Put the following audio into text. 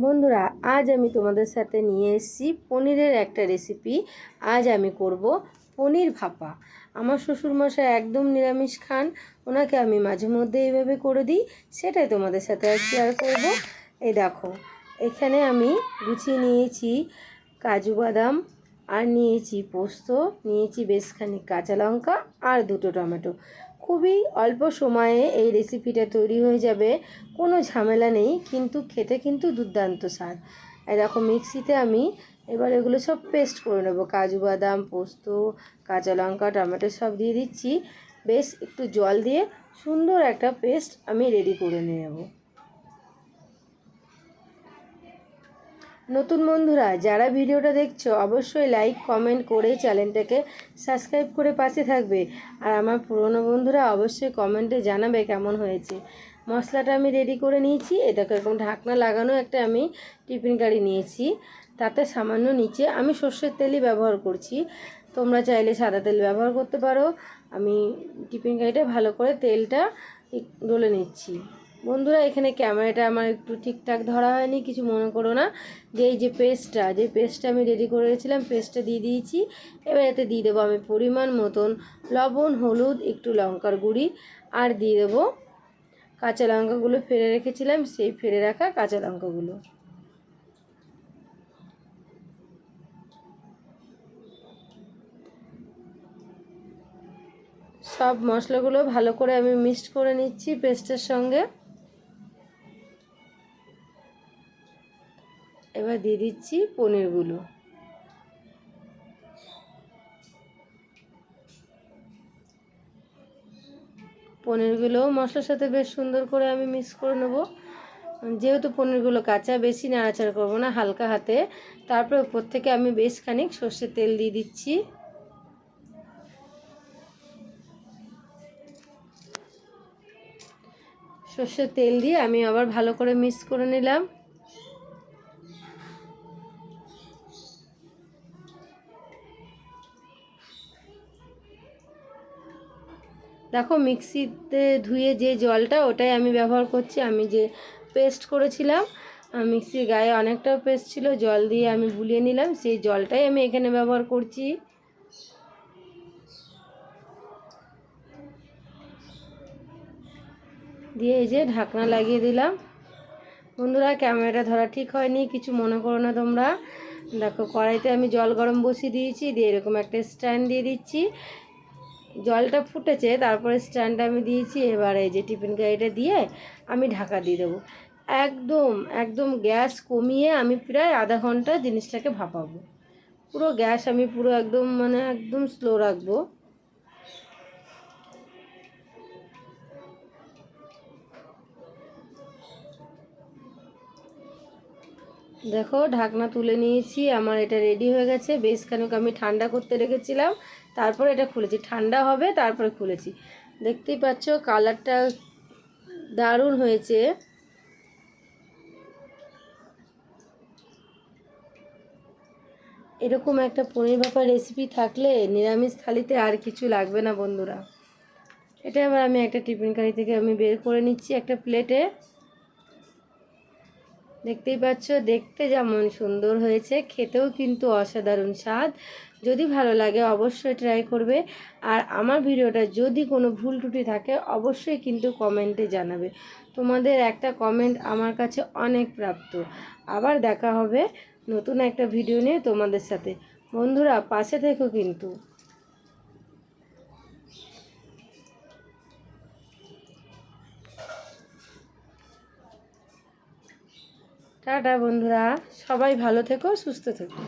বন্ধুরা, আজ আমি তোমাদের সাথে নিয়ে এসেছি পনিরের একটা রেসিপি। আজ আমি করব পনির ভাপা। আমার শ্বশুরমশাই একদম নিরামিষ খান, ওনাকে আমি মাঝে মধ্যে এইভাবে করে দিই, সেটাই তোমাদের সাথে আর শেয়ার করব। এই দেখো, এখানে আমি গুছিয়ে নিয়েছি কাজু বাদাম, আর নিয়েছি পোস্ত, নিয়েছি বেশ খানিক কাঁচা লঙ্কা আর দুটো টমেটো। খুবই অল্প সময়ে এই রেসিপিটা তৈরি হয়ে যাবে, কোনো ঝামেলা নেই, কিন্তু খেতে কিন্তু দুর্দান্ত স্বাদ। এই দেখো, মিক্সিতে আমি এবার এগুলো সব পেস্ট করে নেবো। কাজু বাদাম, পোস্ত, কাঁচা লঙ্কা, টমেটো সব দিয়ে দিচ্ছি। বেশ একটু জল দিয়ে সুন্দর একটা পেস্ট আমি রেডি করে নেব। নতুন বন্ধুরা যারা ভিডিওটা দেখছো অবশ্যই লাইক কমেন্ট করে চ্যানেলটাকে সাবস্ক্রাইব করে পাশে থাকবে। আর আমার পুরনো বন্ধুরা অবশ্যই কমেন্টে জানাবে কেমন হয়েছে। মশলাটা আমি রেডি করে নিয়েছি। এটাকে এরকম ঢাকনা লাগানো একটা আমি টিফিন কারি নিয়েছি। তাতে সামান্য নিচে আমি সর্ষের তেলই ব্যবহার করছি, তোমরা চাইলে সাদা তেল ব্যবহার করতে পারো। আমি টিফিন কারিটা ভালো করে তেলটা ডলে নিচ্ছি। বন্ধুরা, এখানে ক্যামেরাটা আমার একটু ঠিকঠাক ধরা হয়নি, কিছু মনে করো না। এই যে পেস্টটা আমি রেডি করেছিলাম, পেস্টটা দিয়ে দিয়েছি। এবার এতে দিয়ে দেবো আমি পরিমাণ মতন লবণ, হলুদ, একটু লঙ্কার গুঁড়ি, আর দিয়ে দেবো কাঁচা লঙ্কাগুলো ফেলে রেখেছিলাম, সেই ফেলে রাখা কাঁচা লঙ্কাগুলো। সব মশলাগুলো ভালো করে আমি মিক্সড করে নিচ্ছি পেস্টের সঙ্গে। এবার দিয়ে দিচ্ছি পনিরগুলো। পনিরগুলো মশলার সাথে বেশ সুন্দর করে আমি মিক্স করে নেব। যেহেতু পনিরগুলো কাঁচা, বেশি নাড়াচাড়া করবো না, হালকা হাতে। তারপর উপর থেকে আমি বেশ খানিক সর্ষের তেল দিয়ে দিচ্ছি। সর্ষের তেল দিয়ে আমি আবার ভালো করে মিক্স করে নিলাম। দেখো, মিক্সিতে ধুয়ে যে জলটা, ওটাই আমি ব্যবহার করছি। আমি যে পেস্ট করেছিলাম, মিক্সির গায়ে অনেকটা পেস্ট ছিল, জল দিয়ে আমি গুলিয়ে নিলাম, সেই জলটাই আমি এখানে ব্যবহার করছি। দিয়ে এই যে ঢাকনা লাগিয়ে দিলাম। বন্ধুরা, ক্যামেরাটা ধরা ঠিক হয়নি, কিছু মনে করো না তোমরা। দেখো, কড়াইতে আমি জল গরম বসিয়ে দিয়েছি, দিয়ে এরকম একটা স্ট্যান্ড দিয়ে দিচ্ছি। জলটা ফুটেছে, তারপরে স্ট্যান্ডটা আমি দিয়েছি। এবার এই যে টিফিন কারিটা দিয়ে আমি ঢাকা দিয়ে দেবো। একদম একদম গ্যাস কমিয়ে আমি প্রায় আধা ঘন্টা জিনিসটাকে ভাপাবো। পুরো গ্যাস আমি পুরো একদম একদম স্লো রাখবো। দেখো, ঢাকনা তুলে নিয়েছি, আমার এটা রেডি হয়ে গেছে। বেশ খানিক আমি ঠান্ডা করতে রেখেছিলাম, তারপরে এটা খুলেছি। ঠান্ডা হবে তারপরে খুলেছি। দেখতেই পাচ্ছ কালারটা দারুণ হয়েছে। এরকম একটা পনির ভাপা রেসিপি থাকলে নিরামিষ থালিতে আর কিছু লাগবে না বন্ধুরা। এটা আবার আমি একটা টিফিন কারি থেকে আমি বের করে নিচ্ছি একটা প্লেটে। দেখতেই পাচ্ছ, দেখতে যেমন সুন্দর হয়েছে, খেতেও কিন্তু অসাধারণ স্বাদ। যদি ভালো লাগে অবশ্যই ট্রাই করবে। আর আমার ভিডিওটা যদি কোনো ভুল ত্রুটি থাকে অবশ্যই কিন্তু কমেন্টে জানাবে। তোমাদের একটা কমেন্ট আমার কাছে অনেক প্রাপ্ত। আবার দেখা হবে নতুন একটা ভিডিও নিয়ে তোমাদের সাথে। বন্ধুরা, পাশে থেকো কিন্তু। টাটা বন্ধুরা, সবাই ভালো থেকো, সুস্থ থেকো।